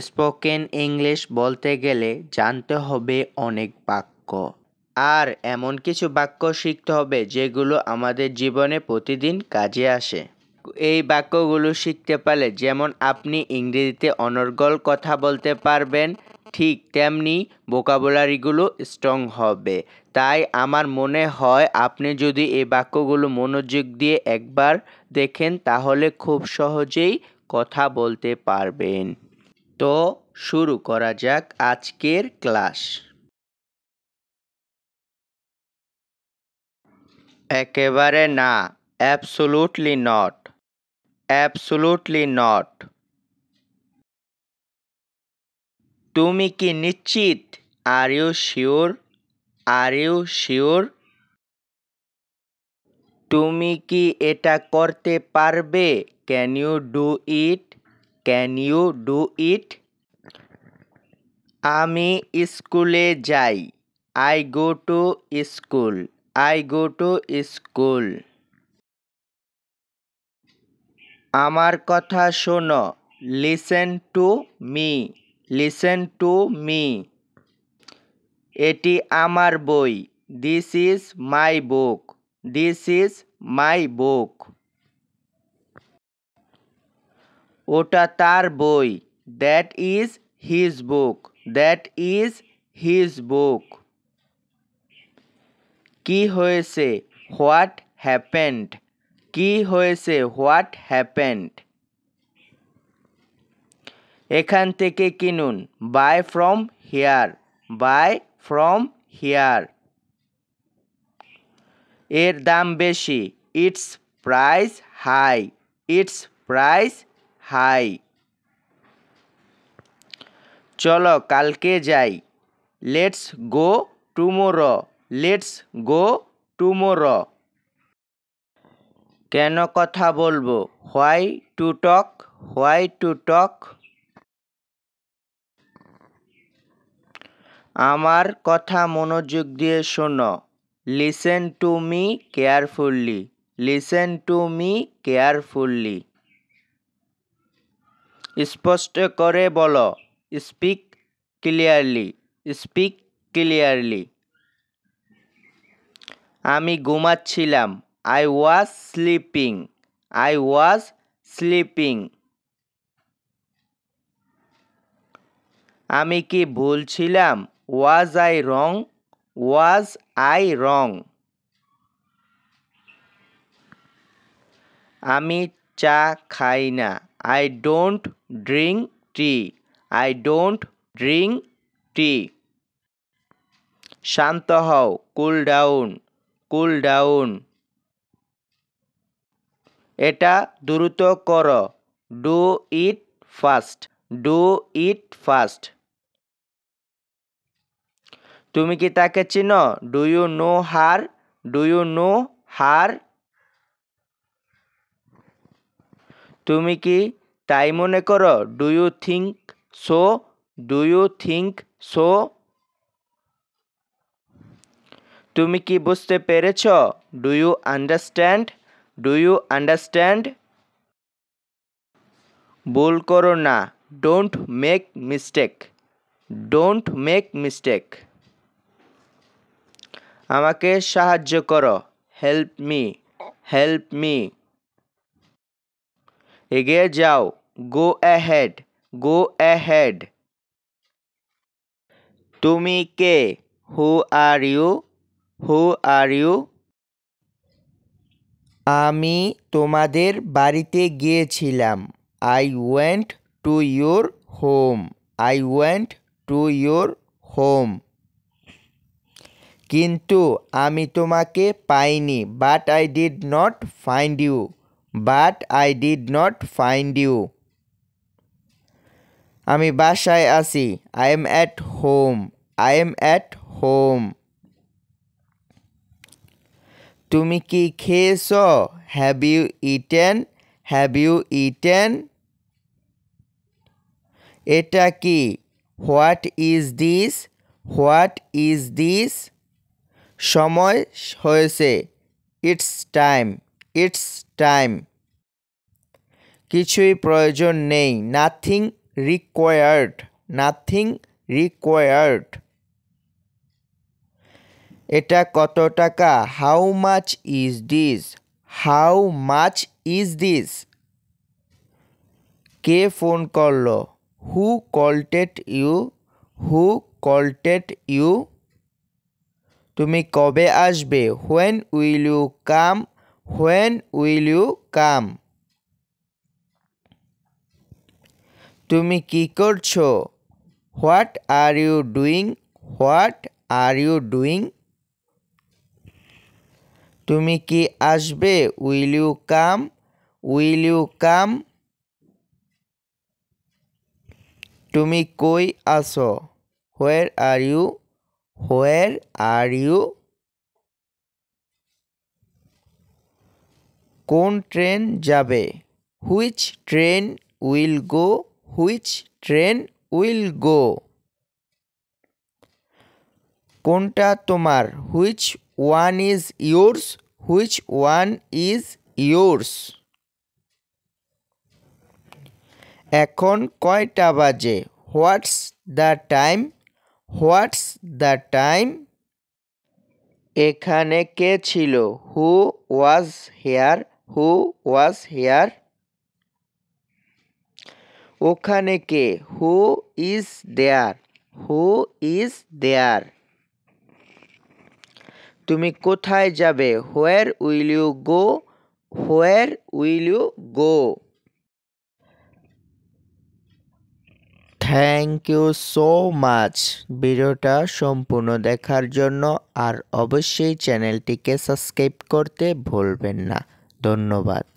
Spoken English বলতে গেলে জানতে হবে অনেক বাক্য। আর এমন কিছু বাক্য শিখতে হবে যেগুলো আমাদের জীবনে প্রতিদিন কাজে আসে। এই বাক্যগুলো শিখতে পারলে যেমন আপনি ইংরেজিতে অনর্গল কথা বলতে পারবেন, ঠিক তেমনি ভোকাবুলারিগুলো স্ট্রং হবে। তাই আমার মনে হয় আপনি যদি এই বাক্যগুলো মনোযোগ দিয়ে একবার দেখেন তাহলে খুব সহজেই কথা বলতে পারবেন। তো শুরু করা যাক আজকের ক্লাস। একেবারে না, অ্যাবসোলুটলি নট, অ্যাবসোলুটলি নট। তুমি কি নিশ্চিত? Are you sure? Are you sure? তুমি কি এটা করতে পারবে? Can you do it? Can you do it? আমি স্কুলে যাই। I go to school. I go to school. আমার কথা শোনো। Listen to me. Listen to me. এটি আমার বই। This is my book. This is my book. ওটা তার বই। That is his book. That is his book. কি হয়েছে? What happened? কি হয়েছে? What happened? এখান থেকে কিনুন। Buy from here. Buy from here. এর দাম বেশি। It's price high. It's price high. চলো কালকে যাই। Let's go tomorrow. Let's go tomorrow. কেন কথা বলবো? Why to talk? Why to talk? আমার কথা মনোযোগ দিয়ে শোনো। Listen to me carefully. Listen to me carefully. স্পষ্ট করে বলো। Speak clearly. Speak clearly. আমি ঘুমাচ্ছিলাম। I was sleeping. I was sleeping. আমি কি ভুল ছিলাম? Was I wrong? Was I wrong? আমি চা খাই না। I don't drink tea. I don't drink tea. শান্ত হও। Cool down. Cool down. এটা দ্রুত করো। Do it fast. Do it fast. তুমি কি তাকে চিনো? Do you know her? Do you know her? তুমি কি তাই মনে করো? Do you think so? Do you think so? তুমি কি বুঝতে পেরেছ? Do you understand? Do you understand? ভুল করো না। Don't make mistake. Don't make mistake. আমাকে সাহায্য করো। Help me. Help me. এগিয়ে যাও। Go ahead. Go ahead. তুমি কে? হু are you? Who are you? আমি তোমাদের বাড়িতে গিয়েছিলাম। I went to your home. I went to your home. কিন্তু আমি তোমাকে পাইনি। But I did not find you. But I did not find you. আমি বাসায় আছি। I am at home. I am at home. তুমি কি খেয়েছ? Have you eaten? Have you eaten? এটা কি? What is this? What is this? সময় হয়েছে। It's time. It's time. কিছুই প্রয়োজন নেই। Nothing required. Nothing required. এটা কত টাকা? How much is this? How much is this? K phone করলো? Who called you? Who called you? তুমি কবে আসবে? When will you come? When will you come? তুমি কি করছো? What are you doing? What are you doing? তুমি কি আসবে? Will you come? Will you come? তুমি কই আছো? Where are you? Where are you? কোন ট্রেন যাবে? Which train will go? Which train will go? কোনটা তোমার? Which one is yours? Which one is yours? এখন কয়টা বাজে? What's the time? What's the time? এখানে কে ছিল? Who was here? Who was here? ওখানে কে? Who is there? Who is there? তুমি কোথায় যাবে? Where will you go? Where will you go? Thank you so much ভিডিওটা সম্পূর্ণ দেখার জন্য। আর অবশ্যই চ্যানেলটিকে সাবস্ক্রাইব করতে ভুলবেন না। ধন্যবাদ।